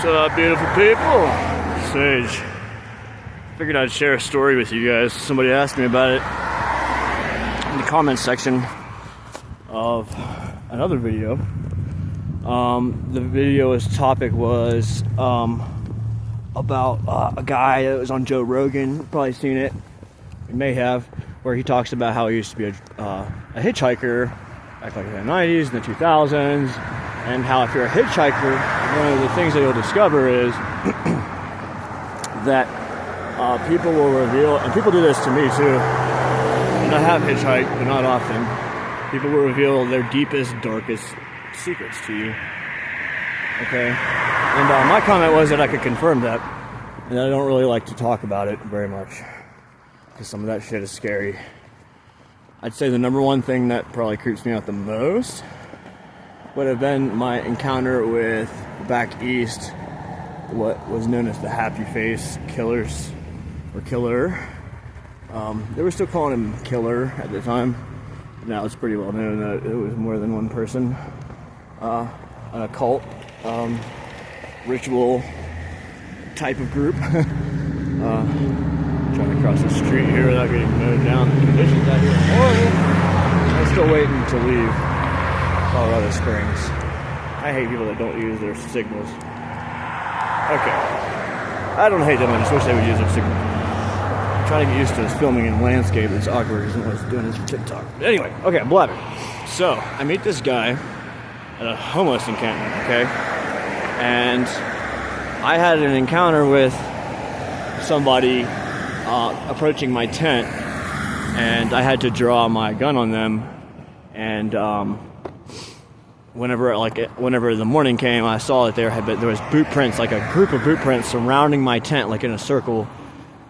Beautiful people. Sage. Figured I'd share a story with you guys. Somebody asked me about it in the comments section of another video. The video's topic was about a guy that was on Joe Rogan. You've probably seen it. You may have, where he talks about how he used to be a hitchhiker back like in the 90s and the 2000s, and how if you're a hitchhiker, one of the things that you'll discover is that people will reveal, and people do this to me too, and I have hitchhiked, but not often. People will reveal their deepest, darkest secrets to you. Okay? And my comment was that I could confirm that, and I don't really like to talk about it very much, because some of that shit is scary. I'd say the number one thing that probably creeps me out the most would have been my encounter with, back east, what was known as the Happy Face Killers, or Killer. They were still calling him Killer at the time. Now it's pretty well known that it was more than one person. An occult, ritual type of group. Trying to cross the street here without getting mowed down. The conditions out here are horrible. I'm still waiting to leave Colorado Springs. I hate people that don't use their signals. Okay. I don't hate them, I just wish they would use their signals. I'm trying to get used to this filming in landscape. It's awkward because I was doing this for TikTok. But anyway, okay, I'm blabbing. So, I meet this guy at a homeless encampment, okay? And I had an encounter with somebody approaching my tent, and I had to draw my gun on them. And whenever the morning came, I saw that there was boot prints, like a group of boot prints surrounding my tent, like in a circle,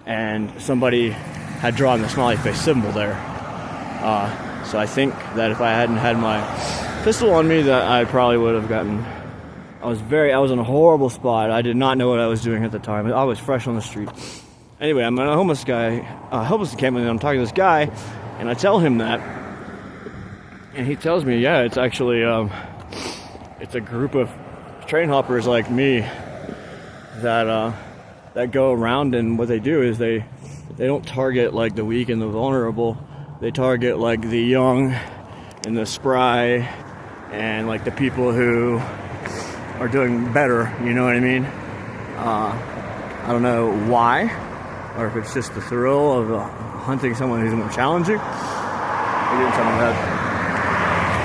and somebody had drawn the smiley face symbol there. So I think that if I hadn't had my pistol on me, that I probably would have gotten. I was in a horrible spot. I did not know what I was doing at the time. I was fresh on the street. Anyway, I'm a homeless encampment, and I'm talking to this guy, and I tell him that, and he tells me, yeah, it's actually, it's a group of train hoppers like me that go around, and what they do is they don't target like the weak and the vulnerable. They target like the young and the spry, and like the people who are doing better, you know what I mean? I don't know why, or if it's just the thrill of hunting someone who's more challenging. He didn't tell me that.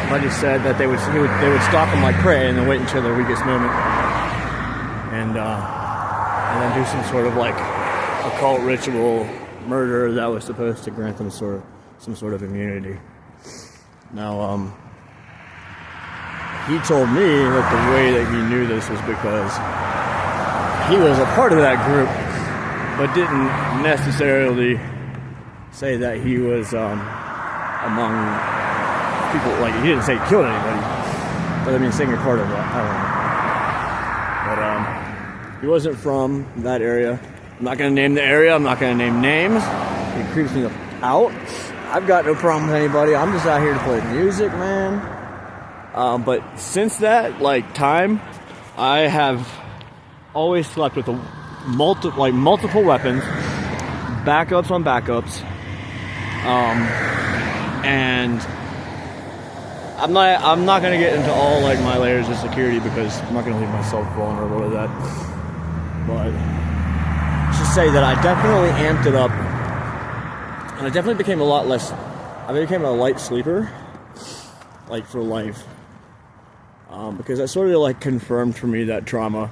But he said that they would stalk them like prey and then wait until their weakest moment, and then do some sort of like occult ritual murder that was supposed to grant them some sort of immunity. Now, he told me that the way that he knew this was because he was a part of that group, but didn't necessarily say that he was among people, like he didn't say he killed anybody, but I mean saying you're part of that, I don't know. But he wasn't from that area. I'm not going to name the area, I'm not going to name names. It creeps me out. I've got no problem with anybody. I'm just out here to play music, man. But since that time, I have always slept with multiple weapons, backups on backups, and I'm not gonna get into all like my layers of security because I'm not gonna leave myself vulnerable to that. But just say that I definitely amped it up, and I definitely became a lot less. I became a light sleeper, like for life. Because that sort of like confirmed for me that trauma.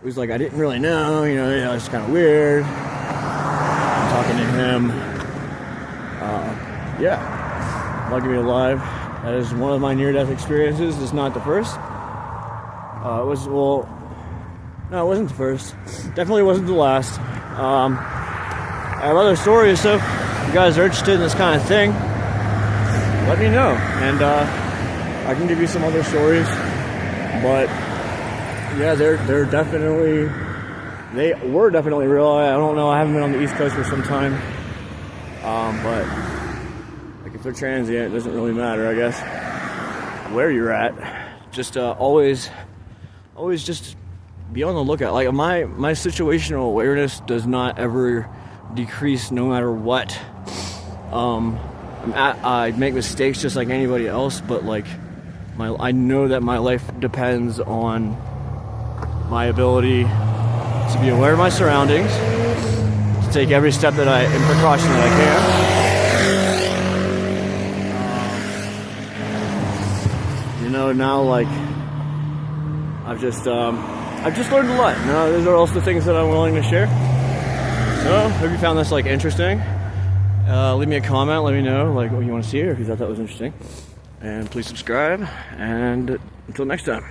It was like I didn't really know, it's kind of weird. I'm talking to him. Yeah, lucky to be alive. That is one of my near-death experiences. It's not the first. No, it wasn't the first. Definitely wasn't the last. I have other stories, so if you guys are interested in this kind of thing, let me know, and I can give you some other stories. But yeah, they were definitely real. I don't know. I haven't been on the East Coast for some time, but like if they're transient, it doesn't really matter, I guess, where you're at. Just always just be on the lookout. Like my situational awareness does not ever decrease no matter what. I make mistakes just like anybody else, but like I know that my life depends on my ability to be aware of my surroundings, to take every step that and precaution that I can. You know, now like I've just learned a lot. Now those are also the things that I'm willing to share. So hope you found this like interesting. Leave me a comment, let me know like what you want to see or if you thought that was interesting. And please subscribe, and until next time.